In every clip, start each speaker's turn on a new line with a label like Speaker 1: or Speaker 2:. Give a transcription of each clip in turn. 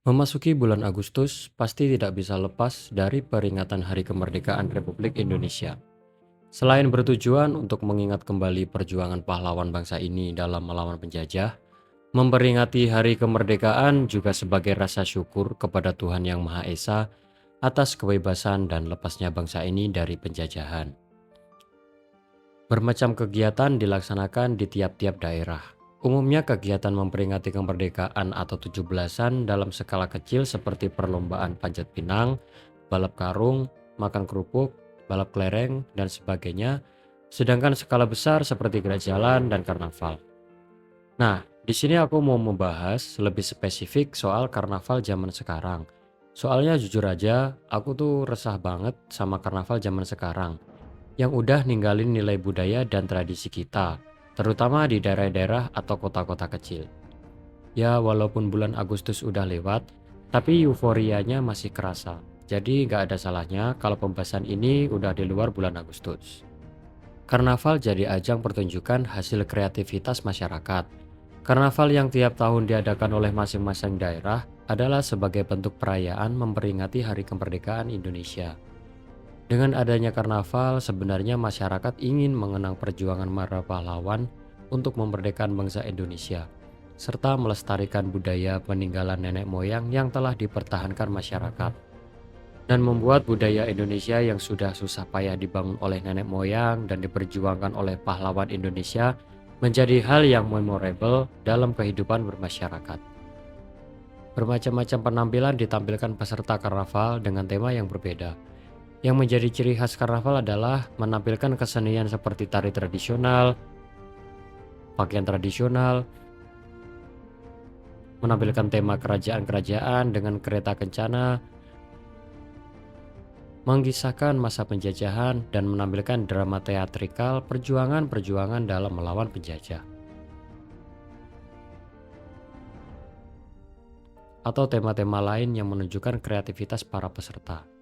Speaker 1: Memasuki bulan Agustus pasti tidak bisa lepas dari peringatan Hari Kemerdekaan Republik Indonesia. Selain bertujuan untuk mengingat kembali perjuangan pahlawan bangsa ini dalam melawan penjajah, memperingati Hari Kemerdekaan juga sebagai rasa syukur kepada Tuhan Yang Maha Esa atas kebebasan dan lepasnya bangsa ini dari penjajahan. Bermacam kegiatan dilaksanakan di tiap-tiap daerah. Umumnya kegiatan memperingati kemerdekaan atau 17-an dalam skala kecil seperti perlombaan panjat pinang, balap karung, makan kerupuk, balap kelereng, dan sebagainya. Sedangkan skala besar seperti gerak jalan dan karnaval. Nah, di sini aku mau membahas lebih spesifik soal karnaval zaman sekarang. Soalnya jujur aja, aku tuh resah banget sama karnaval zaman sekarang yang udah ninggalin nilai budaya dan tradisi kita, terutama di daerah-daerah atau kota-kota kecil. Ya, walaupun bulan Agustus udah lewat, tapi euforianya masih kerasa. Jadi nggak ada salahnya kalau pembahasan ini udah di luar bulan Agustus. Karnaval jadi ajang pertunjukan hasil kreativitas masyarakat. Karnaval yang tiap tahun diadakan oleh masing-masing daerah adalah sebagai bentuk perayaan memperingati Hari Kemerdekaan Indonesia. Dengan adanya karnaval, sebenarnya masyarakat ingin mengenang perjuangan para pahlawan untuk memerdekakan bangsa Indonesia, serta melestarikan budaya peninggalan nenek moyang yang telah dipertahankan masyarakat, dan membuat budaya Indonesia yang sudah susah payah dibangun oleh nenek moyang dan diperjuangkan oleh pahlawan Indonesia menjadi hal yang memorable dalam kehidupan bermasyarakat. Bermacam-macam penampilan ditampilkan peserta karnaval dengan tema yang berbeda. Yang menjadi ciri khas karnaval adalah menampilkan kesenian seperti tari tradisional, pakaian tradisional, menampilkan tema kerajaan-kerajaan dengan kereta kencana, mengisahkan masa penjajahan, dan menampilkan drama teatrikal perjuangan-perjuangan dalam melawan penjajah. Atau tema-tema lain yang menunjukkan kreativitas para peserta.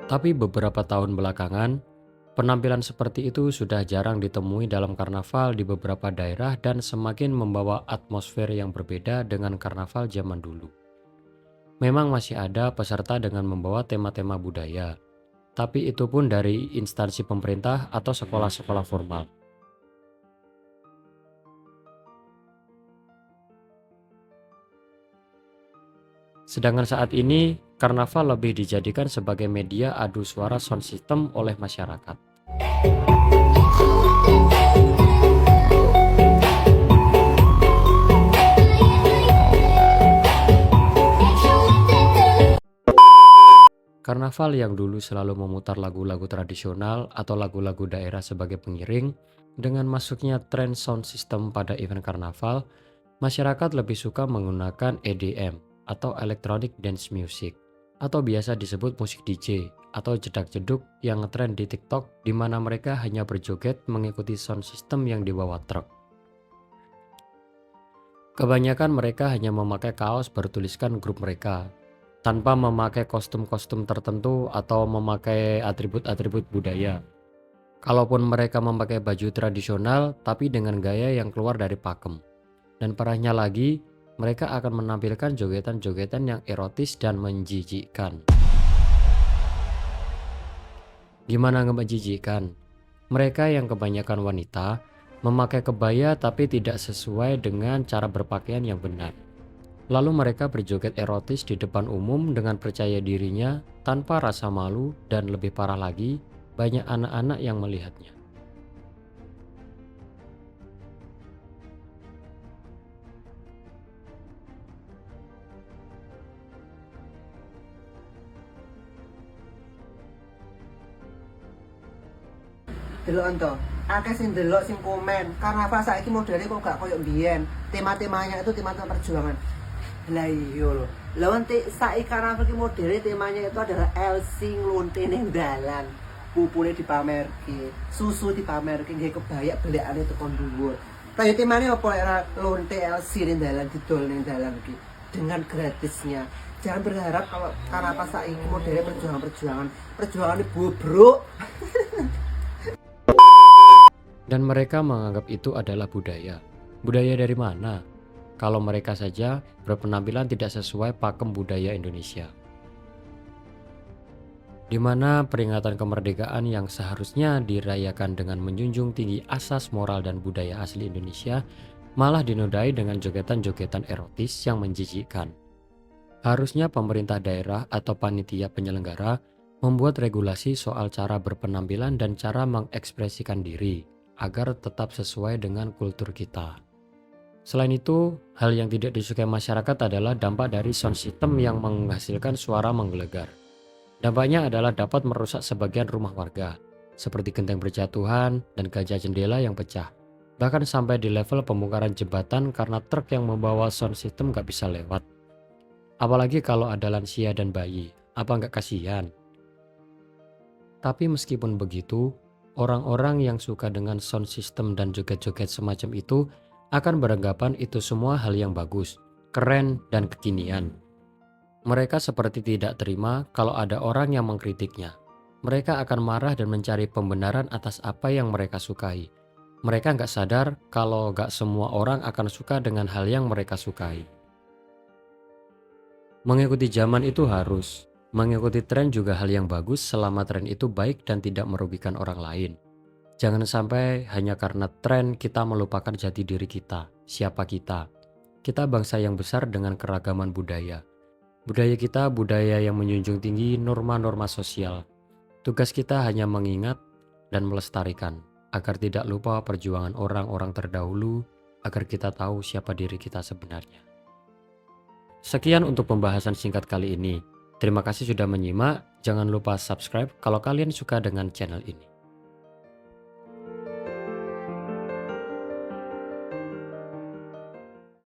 Speaker 1: Tapi beberapa tahun belakangan, penampilan seperti itu sudah jarang ditemui dalam karnaval di beberapa daerah dan semakin membawa atmosfer yang berbeda dengan karnaval zaman dulu. Memang masih ada peserta dengan membawa tema-tema budaya, tapi itu pun dari instansi pemerintah atau sekolah-sekolah formal. Sedangkan saat ini, karnaval lebih dijadikan sebagai media adu suara sound system oleh masyarakat. Karnaval yang dulu selalu memutar lagu-lagu tradisional atau lagu-lagu daerah sebagai pengiring, dengan masuknya tren sound system pada event karnaval, masyarakat lebih suka menggunakan EDM atau Electronic Dance Music, atau biasa disebut musik DJ atau jedak-jeduk yang ngetren di TikTok, di mana mereka hanya berjoget mengikuti sound system yang dibawa truk. Kebanyakan mereka hanya memakai kaos bertuliskan grup mereka, tanpa memakai kostum-kostum tertentu atau memakai atribut-atribut budaya. Kalaupun mereka memakai baju tradisional, tapi dengan gaya yang keluar dari pakem. Dan parahnya lagi, mereka akan menampilkan jogetan-jogetan yang erotis dan menjijikkan. Gimana nggak menjijikkan? Mereka yang kebanyakan wanita, memakai kebaya tapi tidak sesuai dengan cara berpakaian yang benar. Lalu mereka berjoget erotis di depan umum dengan percaya dirinya tanpa rasa malu, dan lebih parah lagi, banyak anak-anak yang melihatnya.
Speaker 2: Delok ento, akeh sing delok sing komen, karnaval saiki modele kok gak koyo mbiyen. Tema-temanya itu tema-tema perjuangan. Lah iya lho. Lah nanti saiki karnaval ki modele temanya itu adalah Elsing lonte ning dalan. Pupule dipamerke, susu dipamerke, nggih kebaya belekane tekan dhuwur. Kayak temane apa era lonte LC ning dalan didol ning dalan iki dengan gratisnya. Jangan berharap kalau karena pas saiki modelnya perjuangan ini bobrok.
Speaker 1: Dan mereka menganggap itu adalah budaya. Budaya dari mana? Kalau mereka saja berpenampilan tidak sesuai pakem budaya Indonesia. Di mana peringatan kemerdekaan yang seharusnya dirayakan dengan menjunjung tinggi asas moral dan budaya asli Indonesia malah dinodai dengan jogetan-jogetan erotis yang menjijikkan. Harusnya pemerintah daerah atau panitia penyelenggara membuat regulasi soal cara berpenampilan dan cara mengekspresikan diri agar tetap sesuai dengan kultur kita. Selain itu, hal yang tidak disukai masyarakat adalah dampak dari sound system yang menghasilkan suara menggelegar. Dampaknya adalah dapat merusak sebagian rumah warga, seperti genteng berjatuhan dan kaca jendela yang pecah. Bahkan sampai di level pembongkaran jembatan karena truk yang membawa sound system gak bisa lewat. Apalagi kalau ada lansia dan bayi, apa nggak kasihan? Tapi meskipun begitu, orang-orang yang suka dengan sound system dan joget-joget semacam itu akan beranggapan itu semua hal yang bagus, keren, dan kekinian. Mereka seperti tidak terima kalau ada orang yang mengkritiknya. Mereka akan marah dan mencari pembenaran atas apa yang mereka sukai. Mereka nggak sadar kalau nggak semua orang akan suka dengan hal yang mereka sukai. Mengikuti zaman itu harus. Mengikuti tren juga hal yang bagus selama tren itu baik dan tidak merugikan orang lain. Jangan sampai hanya karena tren kita melupakan jati diri kita, siapa kita. Kita bangsa yang besar dengan keragaman budaya. Budaya kita budaya yang menjunjung tinggi norma-norma sosial. Tugas kita hanya mengingat dan melestarikan agar tidak lupa perjuangan orang-orang terdahulu, agar kita tahu siapa diri kita sebenarnya. Sekian untuk pembahasan singkat kali ini. Terima kasih sudah menyimak. Jangan lupa subscribe kalau kalian suka dengan channel ini.